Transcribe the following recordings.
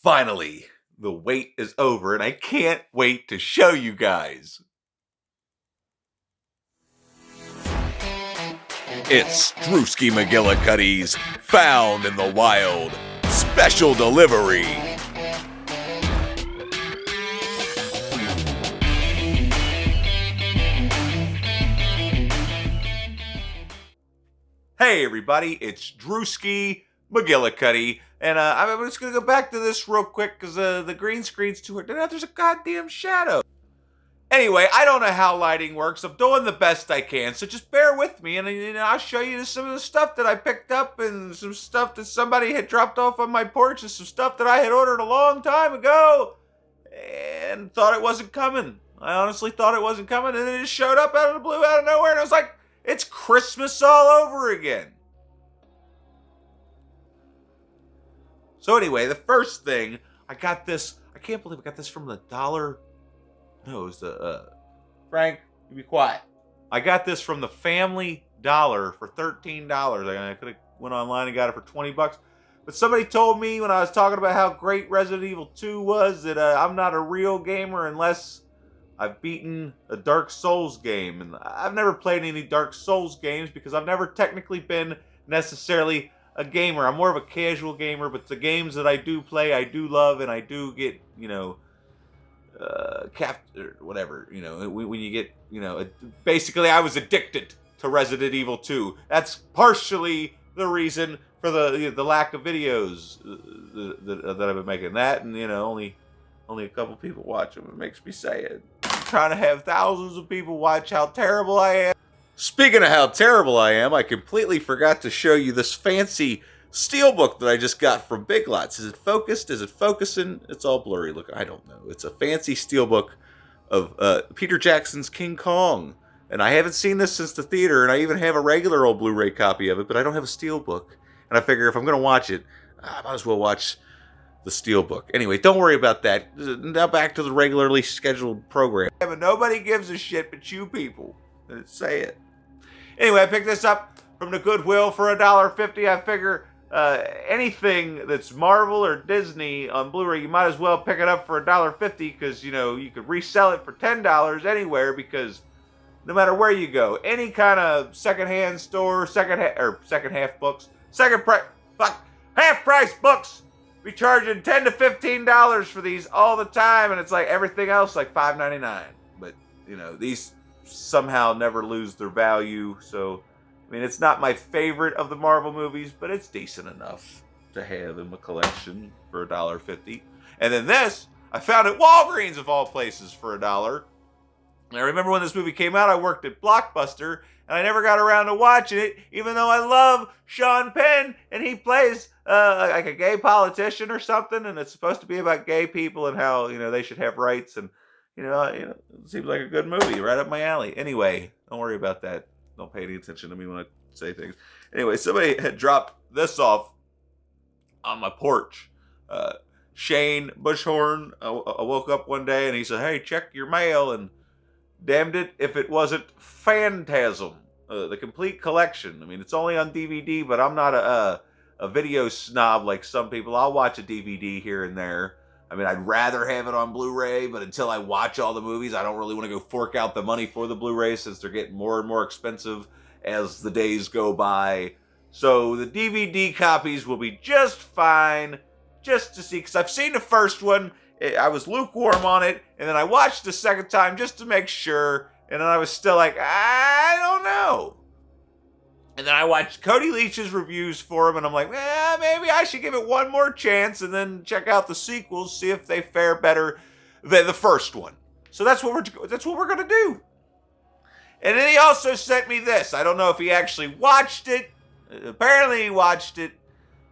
Finally, the wait is over, and I can't wait to show you guys. It's Drewski McGillicuddy's Found in the Wild Special Delivery. Hey everybody, it's Drewski McGillicuddy, and I'm just gonna go back to this real quick because the green screen's too hard. There's a goddamn shadow. Anyway, I don't know how lighting works. I'm doing the best I can, so just bear with me, and I'll show you some of the stuff that I picked up, and some stuff that somebody had dropped off on my porch, and some stuff that I had ordered a long time ago, and thought it wasn't coming. I honestly thought it wasn't coming, and then it just showed up out of the blue, out of nowhere, and I was like, it's Christmas all over again. So anyway, the first thing, I got this, I can't believe I got this from the dollar. No, it was the, Frank, you be quiet. I got this from the Family Dollar for $13. I could have went online and got it for $20. But somebody told me when I was talking about how great Resident Evil 2 was that I'm not a real gamer unless I've beaten a Dark Souls game. And I've never played any Dark Souls games because I've never technically been necessarily a gamer. I'm more of a casual gamer, but the games that I do play, I do love, and I do get, or whatever, when you get, basically I was addicted to Resident Evil 2. That's partially the reason for the lack of videos that I've been making. That, and only a couple people watch them. It makes me sad. I'm trying to have thousands of people watch how terrible I am. Speaking of how terrible I am, I completely forgot to show you this fancy steelbook that I just got from Big Lots. Is it focused? Is it focusing? It's all blurry. Look, I don't know. It's a fancy steelbook of Peter Jackson's King Kong. And I haven't seen this since the theater, and I even have a regular old Blu-ray copy of it, but I don't have a steelbook. And I figure if I'm going to watch it, I might as well watch the steelbook. Anyway, don't worry about that. Now back to the regularly scheduled program. But nobody gives a shit but you people. Let's say it. Anyway, I picked this up from the Goodwill for $1.50. I figure anything that's Marvel or Disney on Blu-ray, you might as well pick it up for $1.50 because, you could resell it for $10 anywhere because no matter where you go, any kind of secondhand store, second-half books, half-price books, be charging $10 to $15 for these all the time, and it's like everything else like $5.99. But, these somehow never lose their value, so it's not my favorite of the Marvel movies, but it's decent enough to have in my collection for $1.50. And then this, I found at Walgreens of all places for $1. And I remember when this movie came out, I worked at Blockbuster, and I never got around to watching it, even though I love Sean Penn, and he plays like a gay politician or something, and it's supposed to be about gay people and how, they should have rights, and, it seems like a good movie, right up my alley. Anyway, don't worry about that. Don't pay any attention to me when I say things. Anyway, somebody had dropped this off on my porch. Shane Bushhorn, I woke up one day and he said, hey, check your mail, and damned it if it wasn't Phantasm, the complete collection. It's only on DVD, but I'm not a video snob like some people. I'll watch a DVD here and there. I'd rather have it on Blu-ray, but until I watch all the movies, I don't really want to go fork out the money for the Blu-ray since they're getting more and more expensive as the days go by. So the DVD copies will be just fine, just to see, because I've seen the first one. I was lukewarm on it, and then I watched the second time just to make sure, and then I was still like, I don't know. And then I watched Cody Leach's reviews for him, and I'm like, maybe I should give it one more chance and then check out the sequels, see if they fare better than the first one. So that's what we're gonna do. And then he also sent me this. I don't know if he actually watched it. Apparently he watched it,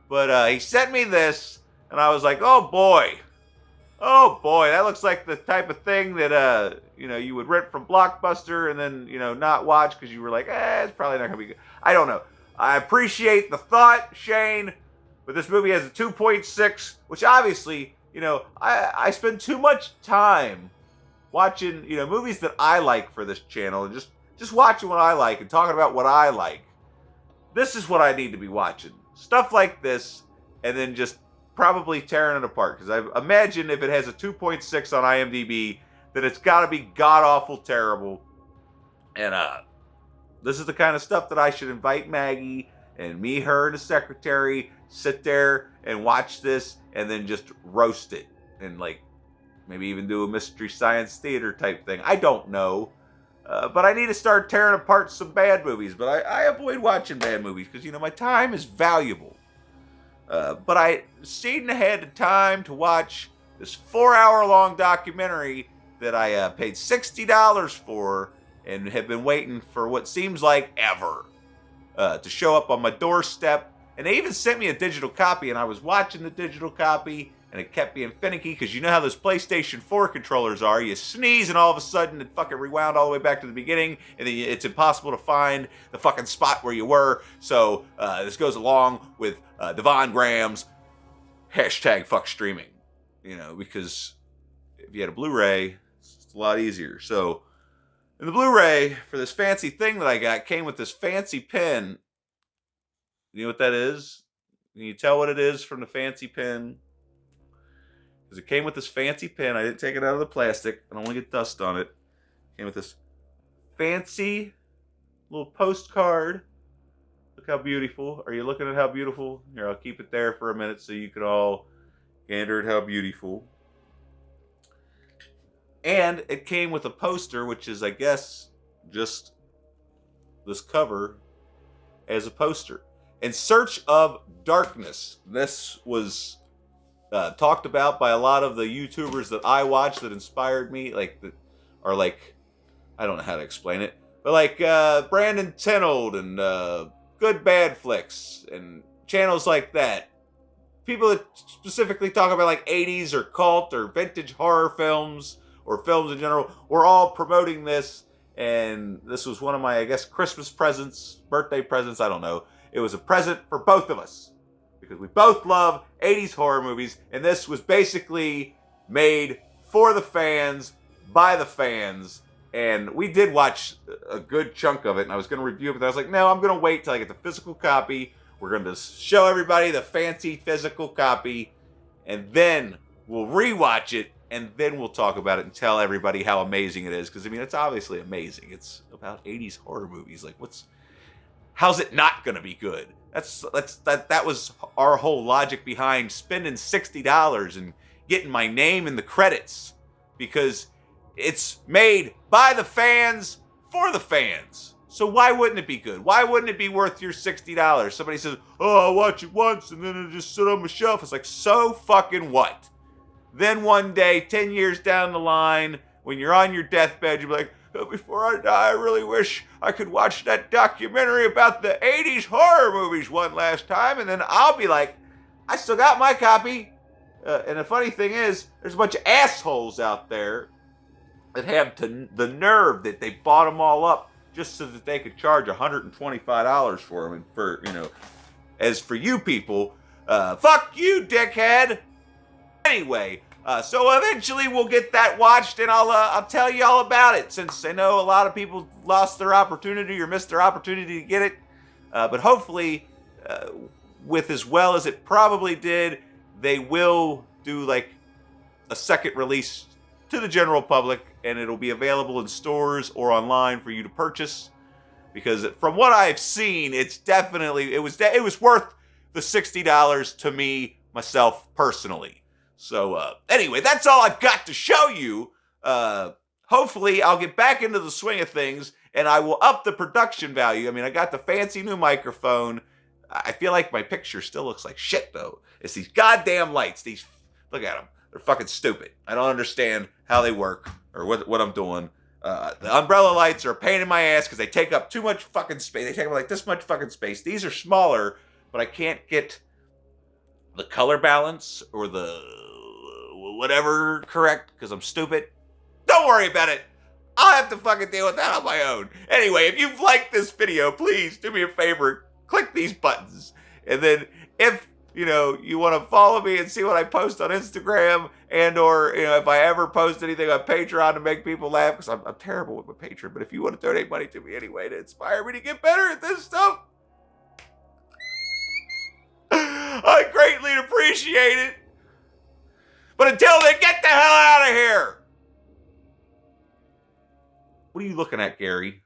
but he sent me this, and I was like, oh boy, that looks like the type of thing that you would rent from Blockbuster and then not watch because you were like, it's probably not gonna be good. I don't know. I appreciate the thought, Shane, but this movie has a 2.6, which obviously, I spend too much time watching, movies that I like for this channel, and just watching what I like and talking about what I like. This is what I need to be watching. Stuff like this, and then just probably tearing it apart, because I imagine if it has a 2.6 on IMDb, that it's got to be god-awful terrible. And this is the kind of stuff that I should invite Maggie and me, her, and the secretary, sit there and watch this, and then just roast it. And, like, maybe even do a Mystery Science Theater type thing. I don't know. But I need to start tearing apart some bad movies. But I avoid watching bad movies because, you know, my time is valuable. But I stayed ahead of time to watch this 4-hour-long documentary that I paid $60 for and have been waiting for what seems like ever to show up on my doorstep. And they even sent me a digital copy, and I was watching the digital copy, and it kept being finicky, because you know how those PlayStation 4 controllers are. You sneeze, and all of a sudden it fucking rewound all the way back to the beginning, and then it's impossible to find the fucking spot where you were. So this goes along with Devon Graham's hashtag fuck streaming. You know, because if you had a Blu-ray, it's a lot easier. So, and the Blu-ray for this fancy thing that I got came with this fancy pen. You know what that is? Can you tell what it is from the fancy pen? Because it came with this fancy pen. I didn't take it out of the plastic. I don't want to get dust on it. It came with this fancy little postcard. Look how beautiful. Are you looking at how beautiful? Here, I'll keep it there for a minute so you can all gander at how beautiful. And it came with a poster, which is, I guess, just this cover as a poster. In Search of Darkness. This was talked about by a lot of the YouTubers that I watch that inspired me, like, that are like, I don't know how to explain it, but like Brandon Tenold and Good Bad Flicks and channels like that. People that specifically talk about like 80s or cult or vintage horror films or films in general were all promoting this, and this was one of my, I guess, Christmas presents, birthday presents, I don't know. It was a present for both of us, because we both love 80s horror movies, and this was basically made for the fans, by the fans, and we did watch a good chunk of it, and I was going to review it, but I was like, no, I'm going to wait till I get the physical copy. We're going to show everybody the fancy physical copy, and then we'll rewatch it, and then we'll talk about it and tell everybody how amazing it is, because, I mean, it's obviously amazing. It's about 80s horror movies. Like, how's it not going to be good? That was our whole logic behind spending $60 and getting my name in the credits, because it's made by the fans for the fans. So why wouldn't it be good? Why wouldn't it be worth your $60? Somebody says, "Oh, I'll watch it once and then it'll just sit on my shelf." It's like, so fucking what? Then one day, 10 years down the line, when you're on your deathbed, you'll be like, before I die, I really wish I could watch that documentary about the 80s horror movies one last time. And then I'll be like, I still got my copy. And the funny thing is, there's a bunch of assholes out there that have the nerve that they bought them all up just so that they could charge $125 for them. And for, you know, as for you people, fuck you, dickhead. Anyway, so eventually we'll get that watched, and I'll tell you all about it, since I know a lot of people lost their opportunity or missed their opportunity to get it. But hopefully, with as well as it probably did, they will do like a second release to the general public, and it'll be available in stores or online for you to purchase. Because from what I've seen, it's definitely, it was worth the $60 to me, myself, personally. So, anyway, that's all I've got to show you. Hopefully, I'll get back into the swing of things, and I will up the production value. I mean, I got the fancy new microphone. I feel like my picture still looks like shit, though. It's these goddamn lights. Look at them. They're fucking stupid. I don't understand how they work or what I'm doing. The umbrella lights are a pain in my ass because they take up too much fucking space. They take up like this much fucking space. These are smaller, but I can't get the color balance or the whatever correct because I'm stupid. Don't worry about it. I'll have to fucking deal with that on my own. Anyway, if you've liked this video, please do me a favor. Click these buttons. And then if, you know, you want to follow me and see what I post on Instagram, and or, you know, if I ever post anything on Patreon to make people laugh, because I'm terrible with my Patreon, but if you want to donate money to me anyway to inspire me to get better at this stuff, I greatly appreciate appreciate it. But until then, get the hell out of here. What are you looking at, Gary?